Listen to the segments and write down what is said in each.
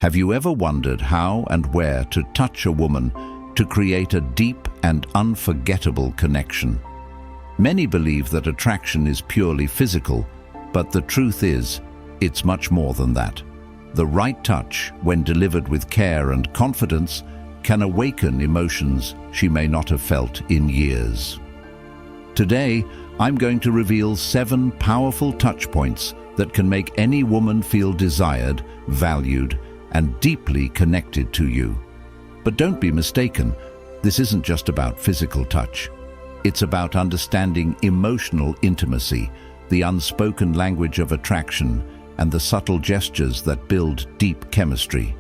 Have you ever wondered how and where to touch a woman to create a deep and unforgettable connection? Many believe that attraction is purely physical, but the truth is, it's much more than that. The right touch, when delivered with care and confidence, can awaken emotions she may not have felt in years. Today, I'm going to reveal 7 powerful touch points that can make any woman feel desired, valued, and deeply connected to you. But don't be mistaken, this isn't just about physical touch. It's about understanding emotional intimacy, the unspoken language of attraction, and the subtle gestures that build deep chemistry.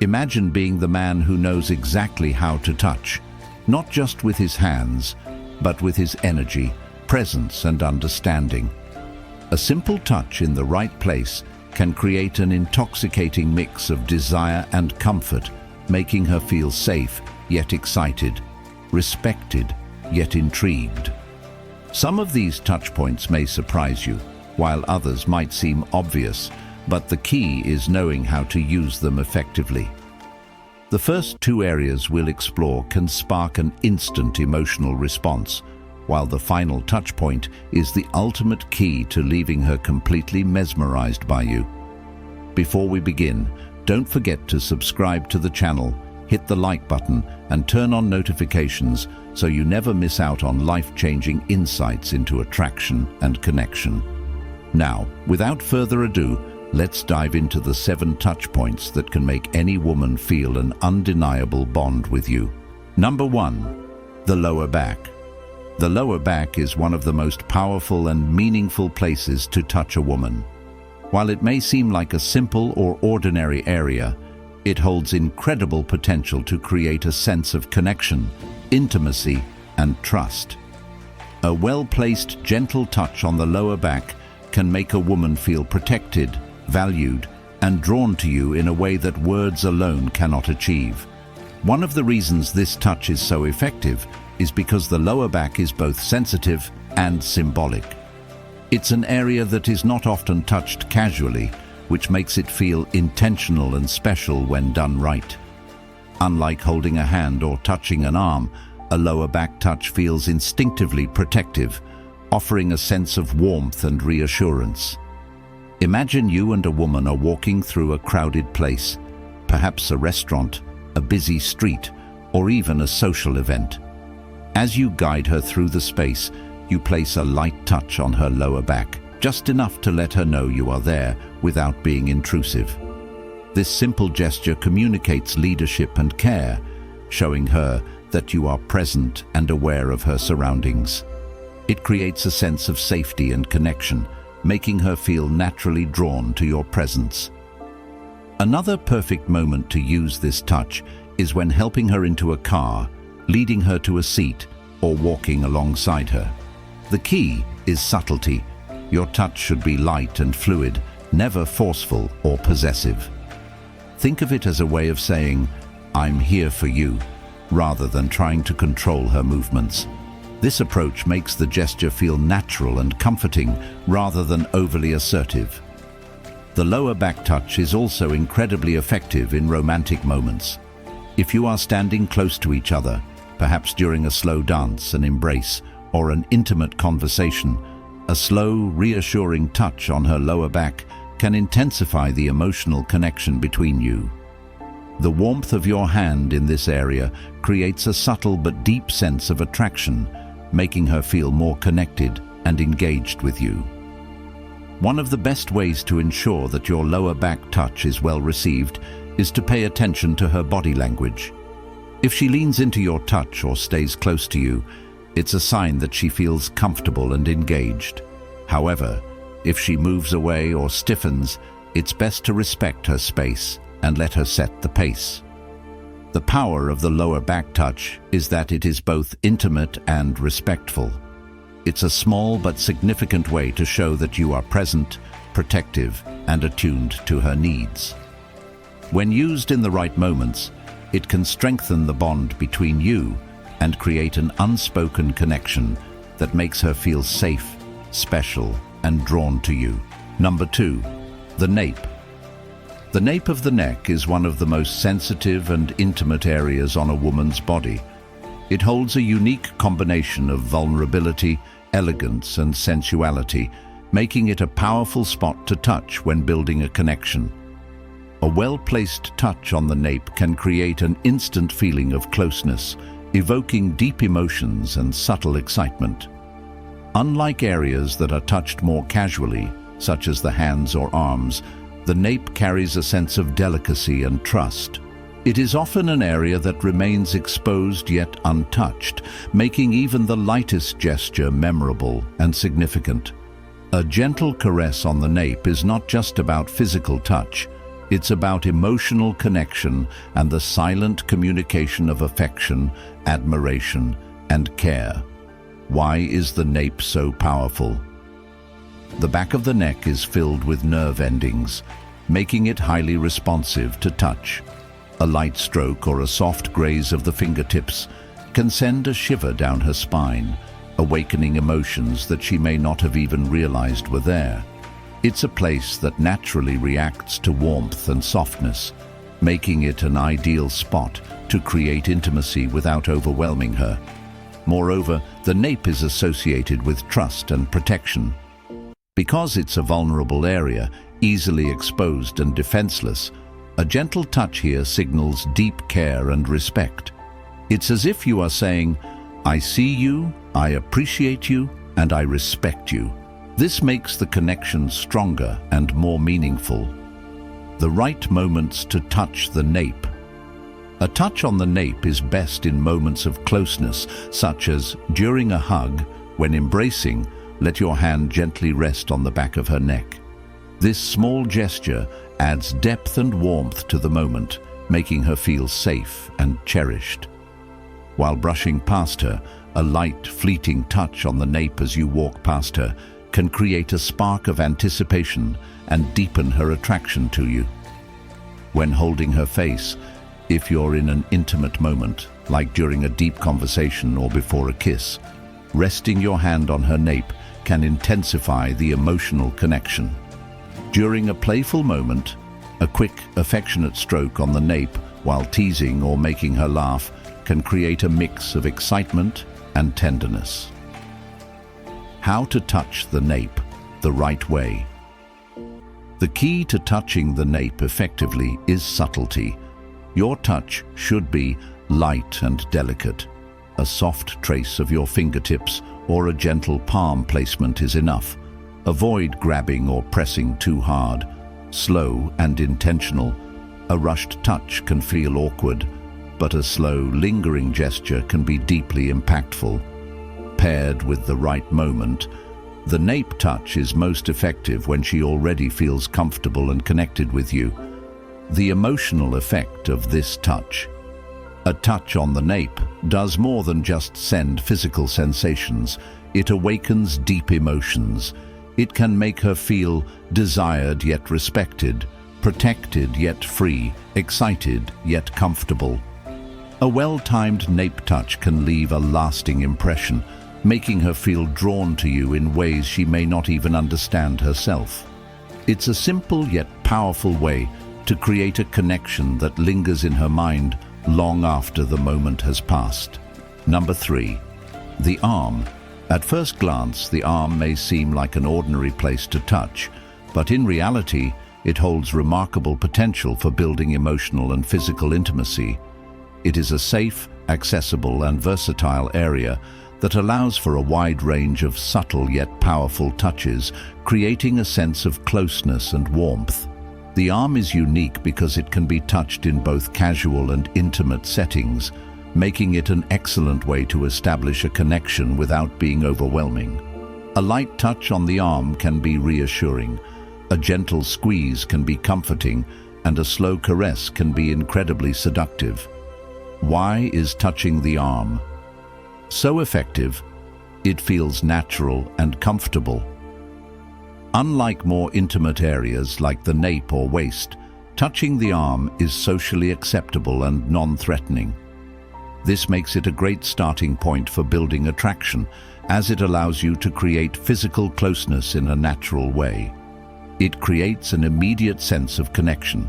Imagine being the man who knows exactly how to touch, not just with his hands, but with his energy, presence, and understanding. A simple touch in the right place can create an intoxicating mix of desire and comfort, making her feel safe, yet excited, respected, yet intrigued. Some of these touch points may surprise you, while others might seem obvious, but the key is knowing how to use them effectively. The first 2 areas we'll explore can spark an instant emotional response, while the final touch point is the ultimate key to leaving her completely mesmerized by you. Before we begin, don't forget to subscribe to the channel, hit the like button, and turn on notifications so you never miss out on life-changing insights into attraction and connection. Now, without further ado, let's dive into the 7 touch points that can make any woman feel an undeniable bond with you. Number 1. The lower back. The lower back is one of the most powerful and meaningful places to touch a woman. While it may seem like a simple or ordinary area, it holds incredible potential to create a sense of connection, intimacy, and trust. A well-placed, gentle touch on the lower back can make a woman feel protected, valued, and drawn to you in a way that words alone cannot achieve. One of the reasons this touch is so effective is because the lower back is both sensitive and symbolic. It's an area that is not often touched casually, which makes it feel intentional and special when done right. Unlike holding a hand or touching an arm, a lower back touch feels instinctively protective, offering a sense of warmth and reassurance. Imagine you and a woman are walking through a crowded place, perhaps a restaurant, a busy street, or even a social event. As you guide her through the space, you place a light touch on her lower back, just enough to let her know you are there without being intrusive. This simple gesture communicates leadership and care, showing her that you are present and aware of her surroundings. It creates a sense of safety and connection, making her feel naturally drawn to your presence. Another perfect moment to use this touch is when helping her into a car, leading her to a seat, or walking alongside her. The key is subtlety. Your touch should be light and fluid, never forceful or possessive. Think of it as a way of saying, "I'm here for you," rather than trying to control her movements. This approach makes the gesture feel natural and comforting rather than overly assertive. The lower back touch is also incredibly effective in romantic moments. If you are standing close to each other, perhaps during a slow dance, an embrace, or an intimate conversation, a slow, reassuring touch on her lower back can intensify the emotional connection between you. The warmth of your hand in this area creates a subtle but deep sense of attraction, making her feel more connected and engaged with you. One of the best ways to ensure that your lower back touch is well received is to pay attention to her body language. If she leans into your touch or stays close to you, it's a sign that she feels comfortable and engaged. However, if she moves away or stiffens, it's best to respect her space and let her set the pace. The power of the lower back touch is that it is both intimate and respectful. It's a small but significant way to show that you are present, protective, and attuned to her needs. When used in the right moments, it can strengthen the bond between you and create an unspoken connection that makes her feel safe, special, and drawn to you. Number 2, the nape. The nape of the neck is one of the most sensitive and intimate areas on a woman's body. It holds a unique combination of vulnerability, elegance, and sensuality, making it a powerful spot to touch when building a connection. A well-placed touch on the nape can create an instant feeling of closeness, evoking deep emotions and subtle excitement. Unlike areas that are touched more casually, such as the hands or arms, the nape carries a sense of delicacy and trust. It is often an area that remains exposed yet untouched, making even the lightest gesture memorable and significant. A gentle caress on the nape is not just about physical touch. It's about emotional connection and the silent communication of affection, admiration, and care. Why is the nape so powerful? The back of the neck is filled with nerve endings, making it highly responsive to touch. A light stroke or a soft graze of the fingertips can send a shiver down her spine, awakening emotions that she may not have even realized were there. It's a place that naturally reacts to warmth and softness, making it an ideal spot to create intimacy without overwhelming her. Moreover, the nape is associated with trust and protection. Because it's a vulnerable area, easily exposed and defenseless, a gentle touch here signals deep care and respect. It's as if you are saying, "I see you, I appreciate you, and I respect you." This makes the connection stronger and more meaningful. The right moments to touch the nape. A touch on the nape is best in moments of closeness, such as during a hug. When embracing, let your hand gently rest on the back of her neck. This small gesture adds depth and warmth to the moment, making her feel safe and cherished. While brushing past her, a light, fleeting touch on the nape as you walk past her can create a spark of anticipation and deepen her attraction to you. When holding her face, if you're in an intimate moment, like during a deep conversation or before a kiss, resting your hand on her nape can intensify the emotional connection. During a playful moment, a quick, affectionate stroke on the nape while teasing or making her laugh can create a mix of excitement and tenderness. How to touch the nape the right way. The key to touching the nape effectively is subtlety. Your touch should be light and delicate. A soft trace of your fingertips or a gentle palm placement is enough. Avoid grabbing or pressing too hard. Slow and intentional. A rushed touch can feel awkward, but a slow, lingering gesture can be deeply impactful. Paired with the right moment, the nape touch is most effective when she already feels comfortable and connected with you. The emotional effect of this touch. A touch on the nape does more than just send physical sensations. It awakens deep emotions. It can make her feel desired yet respected, protected yet free, excited yet comfortable. A well-timed nape touch can leave a lasting impression, making her feel drawn to you in ways she may not even understand herself. It's a simple yet powerful way to create a connection that lingers in her mind long after the moment has passed. Number 3. The arm. At first glance, the arm may seem like an ordinary place to touch, but in reality, it holds remarkable potential for building emotional and physical intimacy. It is a safe, accessible, and versatile area that allows for a wide range of subtle yet powerful touches, creating a sense of closeness and warmth. The arm is unique because it can be touched in both casual and intimate settings, making it an excellent way to establish a connection without being overwhelming. A light touch on the arm can be reassuring, a gentle squeeze can be comforting, and a slow caress can be incredibly seductive. Why is touching the arm so effective? It feels natural and comfortable. Unlike more intimate areas like the nape or waist, touching the arm is socially acceptable and non-threatening. This makes it a great starting point for building attraction, as it allows you to create physical closeness in a natural way. It creates an immediate sense of connection.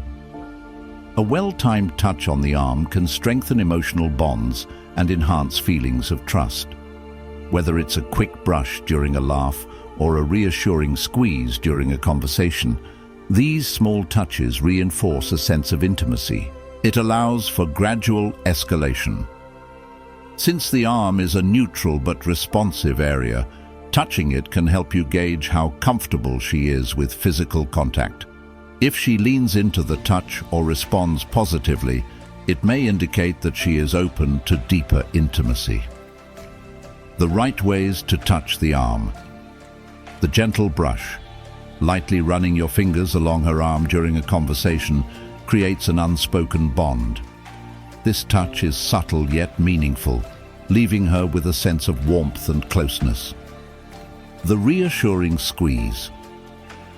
A well-timed touch on the arm can strengthen emotional bonds and enhance feelings of trust. Whether it's a quick brush during a laugh or a reassuring squeeze during a conversation, these small touches reinforce a sense of intimacy. It allows for gradual escalation. Since the arm is a neutral but responsive area, touching it can help you gauge how comfortable she is with physical contact. If she leans into the touch or responds positively, it may indicate that she is open to deeper intimacy. The right ways to touch the arm. The gentle brush. Lightly running your fingers along her arm during a conversation creates an unspoken bond. This touch is subtle yet meaningful, leaving her with a sense of warmth and closeness. The reassuring squeeze.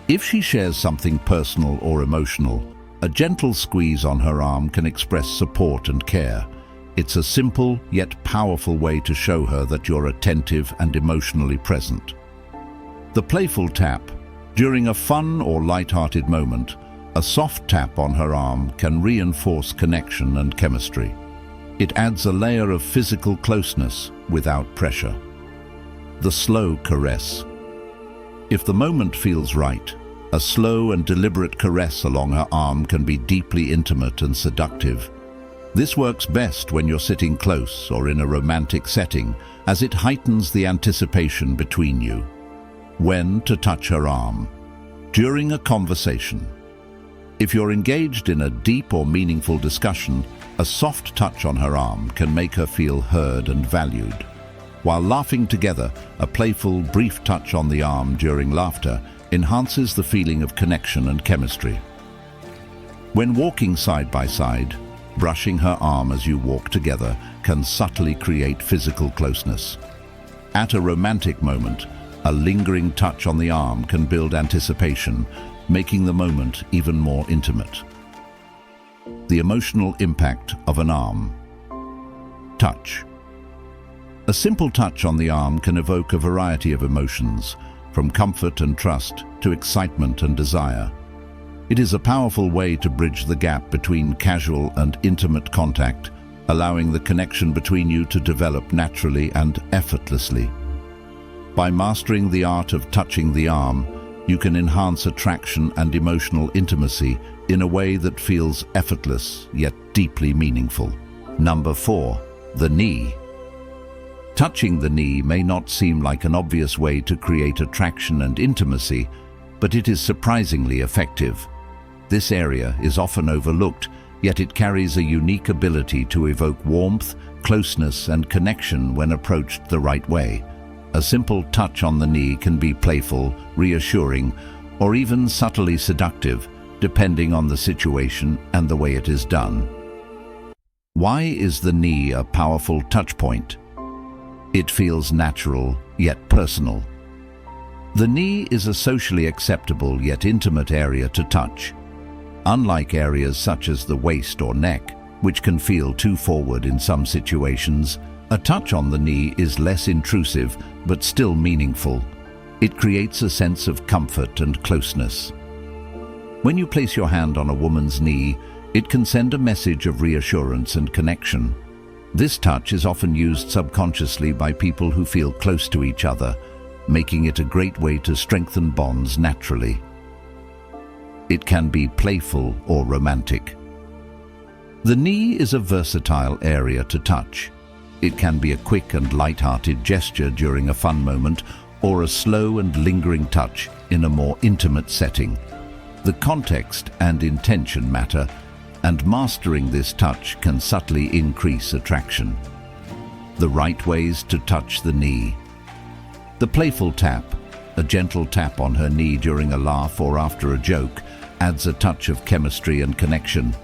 If she shares something personal or emotional, a gentle squeeze on her arm can express support and care. It's a simple yet powerful way to show her that you're attentive and emotionally present. The playful tap. During a fun or light-hearted moment, a soft tap on her arm can reinforce connection and chemistry. It adds a layer of physical closeness without pressure. The slow caress. If the moment feels right, a slow and deliberate caress along her arm can be deeply intimate and seductive. This works best when you're sitting close or in a romantic setting, as it heightens the anticipation between you. When to touch her arm. During a conversation. If you're engaged in a deep or meaningful discussion, a soft touch on her arm can make her feel heard and valued. While laughing together, a playful, brief touch on the arm during laughter enhances the feeling of connection and chemistry. When walking side by side, brushing her arm as you walk together can subtly create physical closeness. At a romantic moment, a lingering touch on the arm can build anticipation, making the moment even more intimate. The emotional impact of an arm. Touch. A simple touch on the arm can evoke a variety of emotions, from comfort and trust to excitement and desire. It is a powerful way to bridge the gap between casual and intimate contact, allowing the connection between you to develop naturally and effortlessly. By mastering the art of touching the arm, you can enhance attraction and emotional intimacy in a way that feels effortless yet deeply meaningful. Number 4. The knee. Touching the knee may not seem like an obvious way to create attraction and intimacy, but it is surprisingly effective. This area is often overlooked, yet it carries a unique ability to evoke warmth, closeness, and connection when approached the right way. A simple touch on the knee can be playful, reassuring, or even subtly seductive, depending on the situation and the way it is done. Why is the knee a powerful touch point? It feels natural, yet personal. The knee is a socially acceptable yet intimate area to touch. Unlike areas such as the waist or neck, which can feel too forward in some situations, a touch on the knee is less intrusive but still meaningful. It creates a sense of comfort and closeness. When you place your hand on a woman's knee, it can send a message of reassurance and connection. This touch is often used subconsciously by people who feel close to each other, making it a great way to strengthen bonds naturally. It can be playful or romantic. The knee is a versatile area to touch. It can be a quick and light-hearted gesture during a fun moment, or a slow and lingering touch in a more intimate setting. The context and intention matter, and mastering this touch can subtly increase attraction. The right ways to touch the knee. The playful tap, a gentle tap on her knee during a laugh or after a joke, adds a touch of chemistry and connection.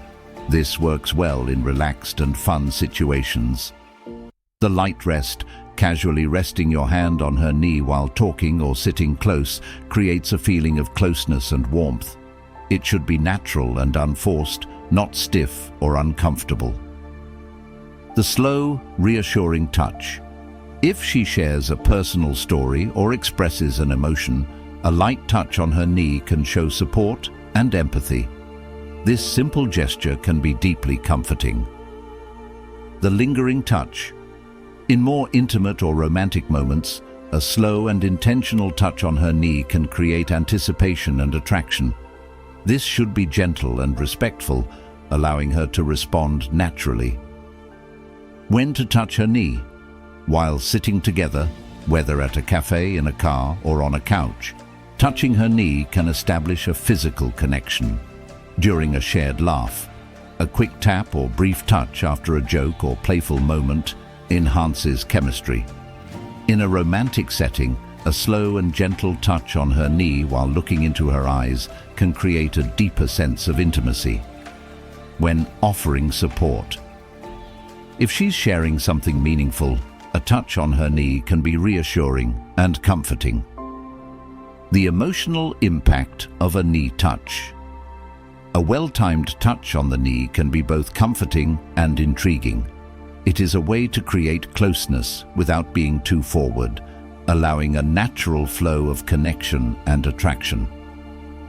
This works well in relaxed and fun situations. The light rest, casually resting your hand on her knee while talking or sitting close, creates a feeling of closeness and warmth. It should be natural and unforced, not stiff or uncomfortable. The slow, reassuring touch. If she shares a personal story or expresses an emotion, a light touch on her knee can show support and empathy. This simple gesture can be deeply comforting. The lingering touch. In more intimate or romantic moments, a slow and intentional touch on her knee can create anticipation and attraction. This should be gentle and respectful, allowing her to respond naturally. When to touch her knee? While sitting together, whether at a cafe, in a car, or on a couch, touching her knee can establish a physical connection. During a shared laugh, a quick tap or brief touch after a joke or playful moment enhances chemistry. In a romantic setting, a slow and gentle touch on her knee while looking into her eyes can create a deeper sense of intimacy. When offering support. If she's sharing something meaningful, a touch on her knee can be reassuring and comforting. The emotional impact of a knee touch. A well-timed touch on the knee can be both comforting and intriguing. It is a way to create closeness without being too forward, allowing a natural flow of connection and attraction.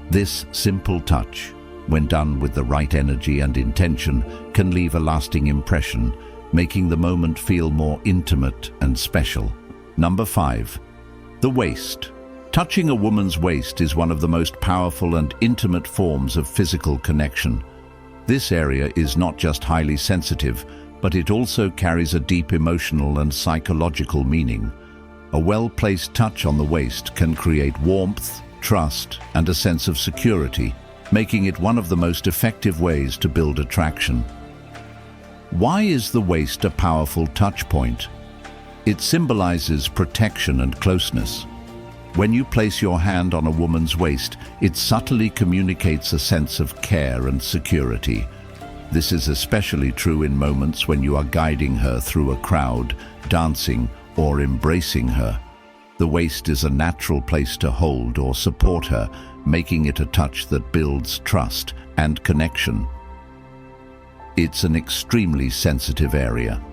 This simple touch, when done with the right energy and intention, can leave a lasting impression, making the moment feel more intimate and special. Number 5. The waist. Touching a woman's waist is one of the most powerful and intimate forms of physical connection. This area is not just highly sensitive, but it also carries a deep emotional and psychological meaning. A well-placed touch on the waist can create warmth, trust, and a sense of security, making it one of the most effective ways to build attraction. Why is the waist a powerful touch point? It symbolizes protection and closeness. When you place your hand on a woman's waist, it subtly communicates a sense of care and security. This is especially true in moments when you are guiding her through a crowd, dancing, or embracing her. The waist is a natural place to hold or support her, making it a touch that builds trust and connection. It's an extremely sensitive area.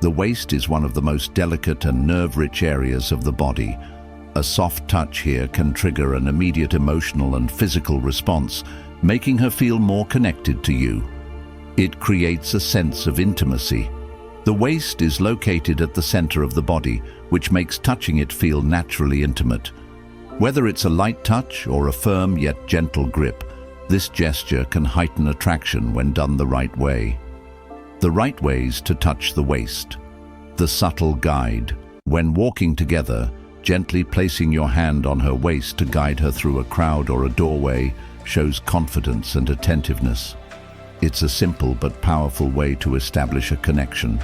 The waist is one of the most delicate and nerve-rich areas of the body. A soft touch here can trigger an immediate emotional and physical response, making her feel more connected to you. It creates a sense of intimacy. The waist is located at the center of the body, which makes touching it feel naturally intimate. Whether it's a light touch or a firm yet gentle grip, this gesture can heighten attraction when done the right way. The right ways to touch the waist. The subtle guide. When walking together, gently placing your hand on her waist to guide her through a crowd or a doorway shows confidence and attentiveness. It's a simple but powerful way to establish a connection.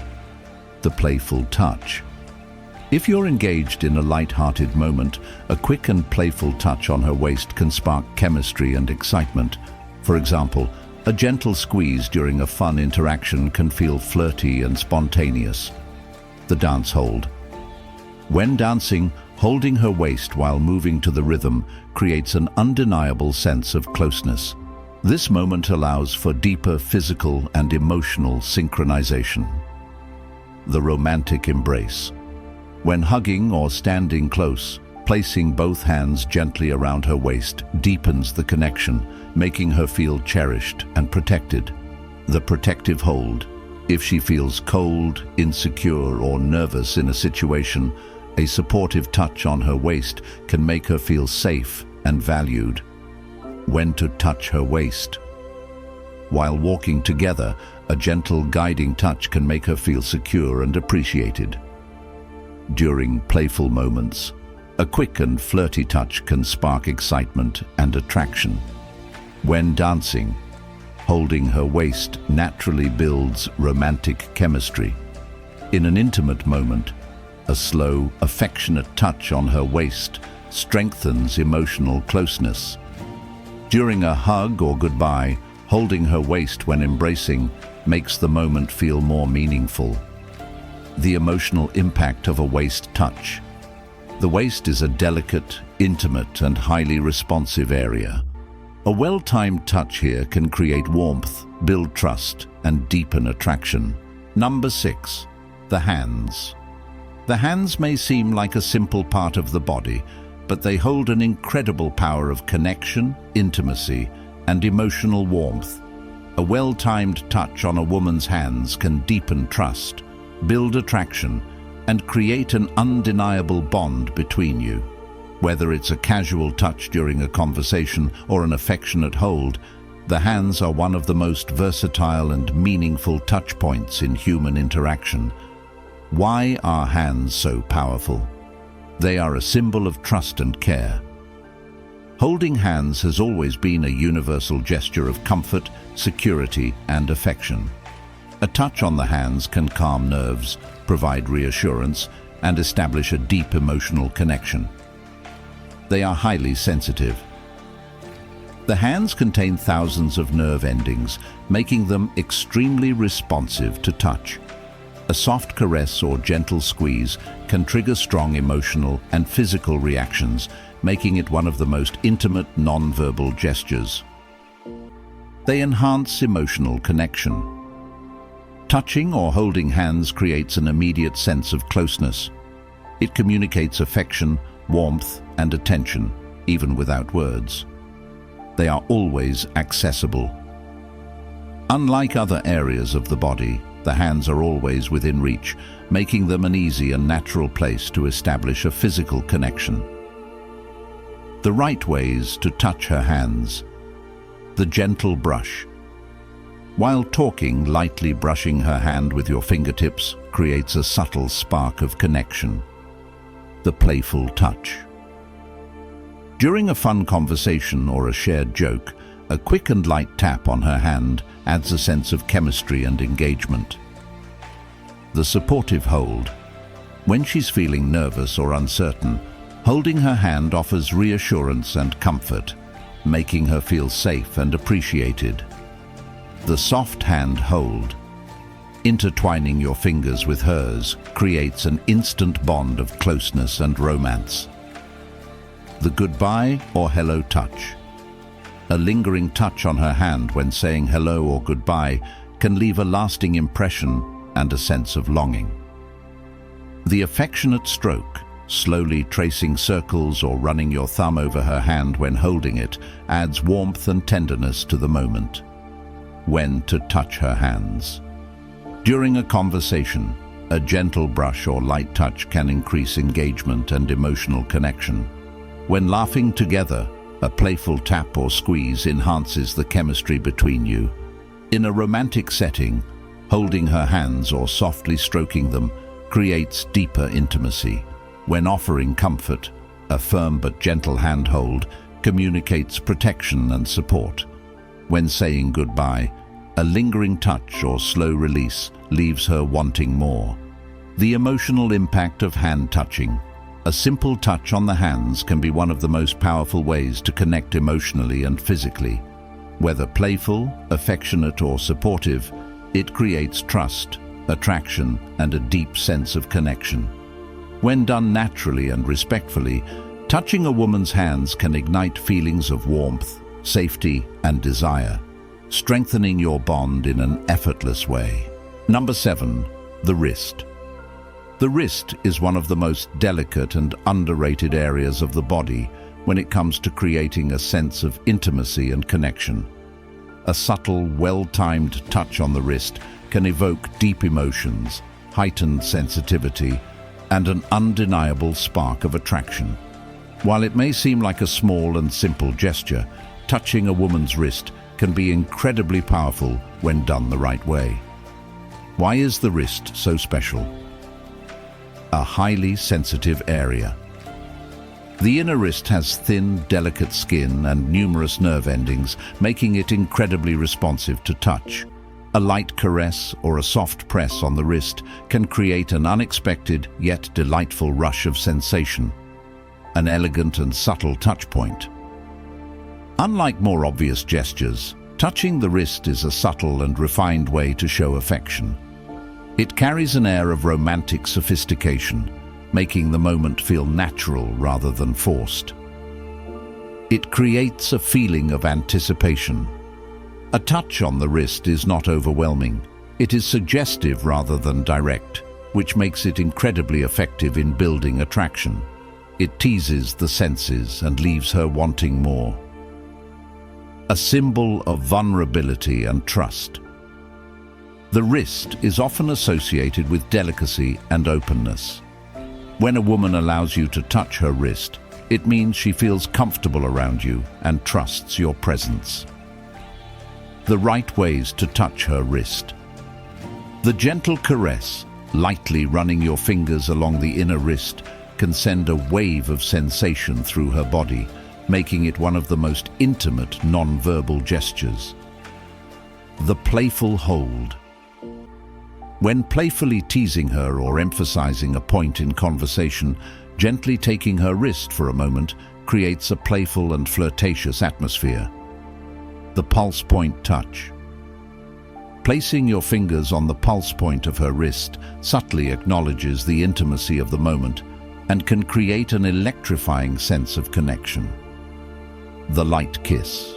The playful touch. If you're engaged in a light-hearted moment, a quick and playful touch on her waist can spark chemistry and excitement. For example, a gentle squeeze during a fun interaction can feel flirty and spontaneous. The dance hold. When dancing, holding her waist while moving to the rhythm creates an undeniable sense of closeness. This moment allows for deeper physical and emotional synchronization. The romantic embrace. When hugging or standing close, placing both hands gently around her waist deepens the connection, making her feel cherished and protected. The protective hold. If she feels cold, insecure, or nervous in a situation, a supportive touch on her waist can make her feel safe and valued. When to touch her waist. While walking together, a gentle guiding touch can make her feel secure and appreciated. During playful moments, a quick and flirty touch can spark excitement and attraction. When dancing, holding her waist naturally builds romantic chemistry. In an intimate moment, a slow, affectionate touch on her waist strengthens emotional closeness. During a hug or goodbye, holding her waist when embracing makes the moment feel more meaningful. The emotional impact of a waist touch. The waist is a delicate, intimate, and highly responsive area. A well-timed touch here can create warmth, build trust, and deepen attraction. Number 6. The hands. The hands may seem like a simple part of the body, but they hold an incredible power of connection, intimacy, and emotional warmth. A well-timed touch on a woman's hands can deepen trust, build attraction, and create an undeniable bond between you. Whether it's a casual touch during a conversation or an affectionate hold, the hands are one of the most versatile and meaningful touch points in human interaction. Why are hands so powerful? They are a symbol of trust and care. Holding hands has always been a universal gesture of comfort, security, and affection. A touch on the hands can calm nerves, provide reassurance, and establish a deep emotional connection. They are highly sensitive. The hands contain thousands of nerve endings, making them extremely responsive to touch. A soft caress or gentle squeeze can trigger strong emotional and physical reactions, making it one of the most intimate non-verbal gestures. They enhance emotional connection. Touching or holding hands creates an immediate sense of closeness. It communicates affection, warmth, and attention, even without words. They are always accessible. Unlike other areas of the body, the hands are always within reach, making them an easy and natural place to establish a physical connection. The right ways to touch her hands. The gentle brush. While talking, lightly brushing her hand with your fingertips creates a subtle spark of connection. The playful touch. During a fun conversation or a shared joke, a quick and light tap on her hand adds a sense of chemistry and engagement. The supportive hold. When she's feeling nervous or uncertain, holding her hand offers reassurance and comfort, making her feel safe and appreciated. The soft hand hold. Intertwining your fingers with hers creates an instant bond of closeness and romance. The goodbye or hello touch. A lingering touch on her hand when saying hello or goodbye can leave a lasting impression and a sense of longing. The affectionate stroke, slowly tracing circles or running your thumb over her hand when holding it, adds warmth and tenderness to the moment. When to touch her hands. During a conversation, a gentle brush or light touch can increase engagement and emotional connection. When laughing together, a playful tap or squeeze enhances the chemistry between you. In a romantic setting, holding her hands or softly stroking them creates deeper intimacy. When offering comfort, a firm but gentle handhold communicates protection and support. When saying goodbye, a lingering touch or slow release leaves her wanting more. The emotional impact of hand touching. A simple touch on the hands can be one of the most powerful ways to connect emotionally and physically. Whether playful, affectionate, or supportive, it creates trust, attraction, and a deep sense of connection. When done naturally and respectfully, touching a woman's hands can ignite feelings of warmth, safety, and desire, strengthening your bond in an effortless way. Number 7. The wrist. The wrist is one of the most delicate and underrated areas of the body when it comes to creating a sense of intimacy and connection. A subtle, well-timed touch on the wrist can evoke deep emotions, heightened sensitivity, and an undeniable spark of attraction. While it may seem like a small and simple gesture, touching a woman's wrist can be incredibly powerful when done the right way. Why is the wrist so special? A highly sensitive area. The inner wrist has thin, delicate skin and numerous nerve endings, making it incredibly responsive to touch. A light caress or a soft press on the wrist can create an unexpected yet delightful rush of sensation. An elegant and subtle touch point. Unlike more obvious gestures, touching the wrist is a subtle and refined way to show affection. It carries an air of romantic sophistication, making the moment feel natural rather than forced. It creates a feeling of anticipation. A touch on the wrist is not overwhelming. It is suggestive rather than direct, which makes it incredibly effective in building attraction. It teases the senses and leaves her wanting more. a symbol of vulnerability and trust. The wrist is often associated with delicacy and openness. When a woman allows you to touch her wrist, it means she feels comfortable around you and trusts your presence. The right ways to touch her wrist. The gentle caress, lightly running your fingers along the inner wrist, can send a wave of sensation through her body, making it one of the most intimate non-verbal gestures. The playful hold. When playfully teasing her or emphasizing a point in conversation, gently taking her wrist for a moment creates a playful and flirtatious atmosphere. The pulse point touch. Placing your fingers on the pulse point of her wrist subtly acknowledges the intimacy of the moment and can create an electrifying sense of connection. The light kiss.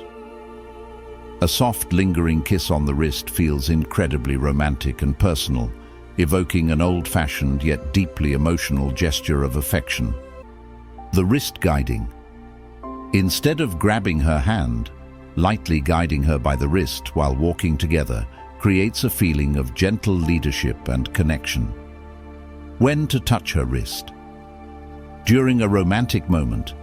A soft, lingering kiss on the wrist feels incredibly romantic and personal, evoking an old-fashioned yet deeply emotional gesture of affection. The wrist guiding. Instead of grabbing her hand, lightly guiding her by the wrist while walking together creates a feeling of gentle leadership and connection. When to touch her wrist. During a romantic moment,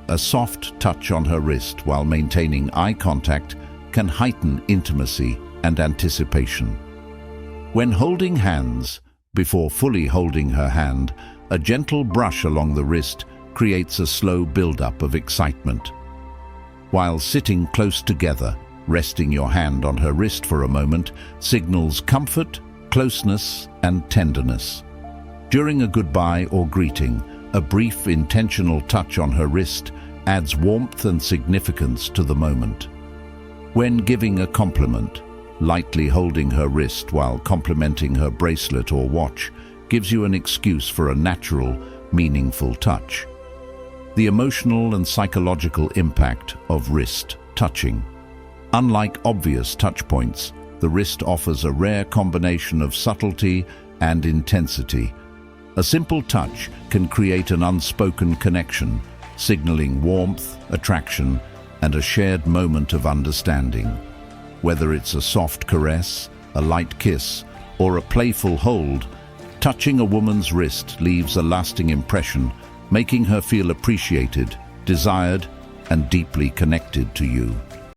a soft touch on her wrist while maintaining eye contact can heighten intimacy and anticipation. When holding hands, before fully holding her hand, a gentle brush along the wrist creates a slow build-up of excitement. While sitting close together, resting your hand on her wrist for a moment signals comfort, closeness, and tenderness. During a goodbye or greeting, a brief intentional touch on her wrist adds warmth and significance to the moment. When giving a compliment, lightly holding her wrist while complimenting her bracelet or watch gives you an excuse for a natural, meaningful touch. The emotional and psychological impact of wrist touching. Unlike obvious touch points, the wrist offers a rare combination of subtlety and intensity. A simple touch can create an unspoken connection, signaling warmth, attraction, and a shared moment of understanding. Whether it's a soft caress, a light kiss, or a playful hold, touching a woman's wrist leaves a lasting impression, making her feel appreciated, desired, and deeply connected to you.